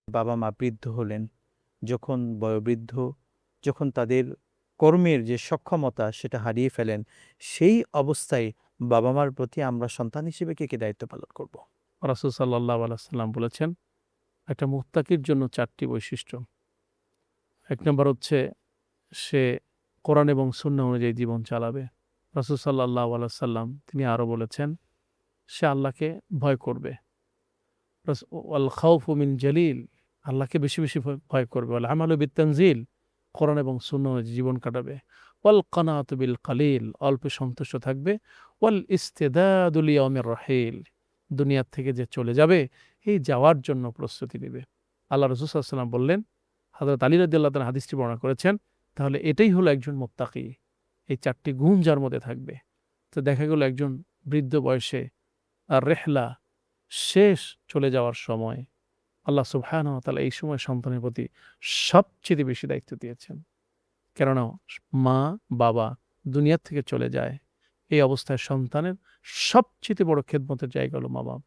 বাবা মা বৃদ্ধ হলেন, যখন বয়োবৃদ্ধ, যখন তাদের কর্মের যে সক্ষমতা সেটা হারিয়ে ফেলেন, সেই অবস্থায় বাবা মার প্রতি আমরা সন্তান হিসেবে কি দায়িত্ব পালন করব? রাসূল সাল্লাল্লাহু আলাইহি ওয়াসাল্লাম বলেছেন, একটা মুত্তাকির জন্য 4টি বৈশিষ্ট্য। ১ নম্বর হচ্ছে সে কোরআন এবং সুন্নাহ অনুযায়ী জীবন চালাবে। রাসূল সাল্লাল্লাহু আলাইহি ওয়াসাল্লাম তিনি আরো বলেছেন, সে আল্লাহকে ভয় করবে। ওয়াল খাউফু মিন জালিল, আল্লাহকে বেশি বেশি ভয় করবে। ওয়াল আমালু বিত-তানজিল, কোরআন এবং সুন্নাহ অনুযায়ী জীবন কাটাবে। ওয়াল কানাতু বিল কালিল, অল্পে সন্তুষ্ট থাকবে। ওয়াল ইস্তিদাদু লিয়াউমির রাহিল, দুনিয়া থেকে যে চলে যাবে এই যাওয়ার জন্য প্রস্তুতি নেবে। আল্লাহ রাসূল সাল্লাল্লাহু আলাইহি ওয়াসাল্লাম বললেন, হযরত আলী রাদিয়াল্লাহু তাআলা হাদিসটি বর্ণনা করেছেন, তাহলে এটাই হলো একজন মুত্তাকি, এই 4টি গুণ যার মধ্যে থাকবে। তো দেখা গেল একজন বৃদ্ধ বয়সে আর রেহলা শেষ, চলে যাওয়ার সময় আল্লাহ সুবহানাহু ওয়া তাআলা এই সময় সন্তানের প্রতি সবচেয়ে বেশি দায়িত্ব দিয়েছেন। কেননা মা বাবা দুনিয়া থেকে চলে যায়, এই অবস্থায় সন্তানের সবচেয়ে বড় খেদমতের জায়গা হলো মা বাপ।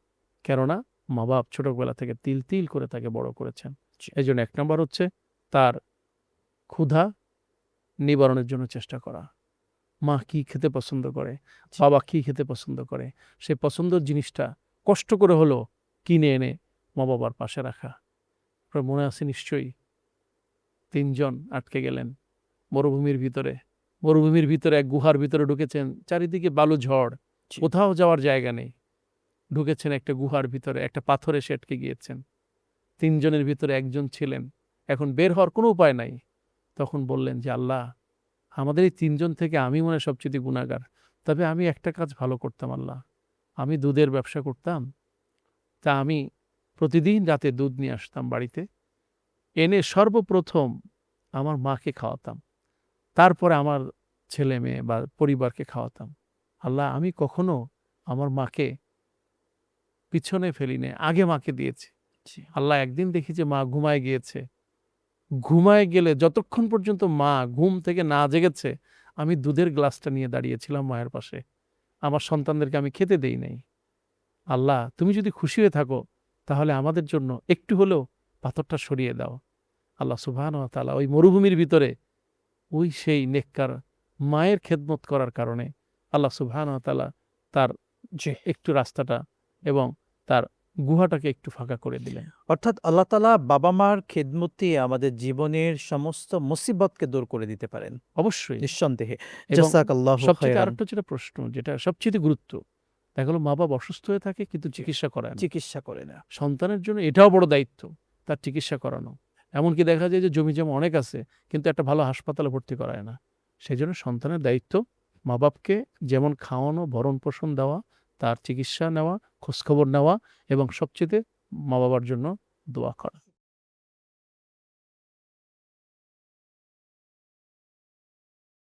কেননা মা বাপ ছোটবেলা থেকে তিল তিল করে তাকে বড় করেছেন। এই জন্য 1 নম্বর হচ্ছে তার ক্ষুধা নিবারণের জন্য চেষ্টা করা। মা কি খেতে পছন্দ করে, বাবা কি খেতে পছন্দ করে, সেই পছন্দের জিনিসটা কষ্ট করে হলো কিনে এনে মা বাবার পাশে রাখা। আপনার মনে আছে নিশ্চয়ই, 3 জন আটকে গেলেন মরুভূমির ভিতরে। মরুভূমির ভিতরে এক গুহার ভিতরে ঢুকেছেন, চারিদিকে বালু ঝড়, কোথাও যাওয়ার জায়গা নেই। ঢুকেছেন একটা গুহার ভিতরে, একটা পাথরে সে আটকে গিয়েছেন। 3 জনের ভিতরে একজন ছিলেন, এখন বের হওয়ার কোনো উপায় নাই। তখন বললেন যে, আল্লাহ, আমাদের এই 3 জন থেকে আমি মনে হয় সবচেয়ে গুনাহগার। তবে আমি একটা কাজ ভালো করতাম আল্লাহ। আমি দুধের ব্যবসা করতাম। তা আমি প্রতিদিন রাতে দুধ নিয়ে আসতাম বাড়িতে। এনে সর্বপ্রথম আমার মাকে খাওয়াতাম। তারপরে আমার ছেলে-মেয়ে বা পরিবারকে খাওয়াতাম। আল্লাহ, আমি কখনো আমার মাকে পিছনে ফেলি নাই, আগে মাকে দিয়েছি। আল্লাহ, একদিন দেখি যে মা ঘুমায় গিয়েছে। ঘুমায় গেলে যতক্ষণ পর্যন্ত মা ঘুম থেকে না জেগেছে, আমি দুধের গ্লাসটা নিয়ে দাঁড়িয়েছিলাম মায়ের পাশে। আমার সন্তানদেরকে আমি খেতে দেই নাই। আল্লাহ, তুমি যদি খুশি হয়ে থাকো তাহলে আমাদের জন্য একটু হলেও পাথরটা সরিয়ে দাও। আল্লাহ সুবহানাহু ওয়া তাআলা ওই মরুভূমির ভিতরে ওই সেই নেককার মায়ের খেদমত করার কারণে আল্লাহ সুবহানাহু ওয়া তাআলা তার একটু রাস্তাটা এবং তার গুহাটাকে একটু ফাঁকা করে দিলেন। অর্থাৎ আল্লাহ তাআলা বাবা মার খেদমতে আমাদের জীবনের সমস্ত মুসিবতকে দূর করে দিতে পারেন। অবশ্যই। নিঃসন্দেহে। এবং জাযাকাল্লাহু সবচেয়ে খায়রান। আরেকটা যেটা প্রশ্ন, যেটা সবচেয়ে গুরুত্ব, দেখা গেল মা-বাবা অসুস্থ হয়ে থাকে কিন্তু চিকিৎসা করায় না। চিকিৎসা করে না। সন্তানের জন্য এটাও বড় দায়িত্ব, তার চিকিৎসা করানো। এমনকি দেখা যায় যে জমিজমা অনেক আছে কিন্তু একটা ভালো হাসপাতালে ভর্তি করায় না। সেজন্য সন্তানের দায়িত্ব মা-বাপকে যেমন খাওয়ানো, ভরণ-পোষণ দেওয়া, তার চিকিৎসা নেওয়া, খোঁজখবর নেওয়া এবং সবচেয়ে মা-বাবার জন্য দোয়া করা।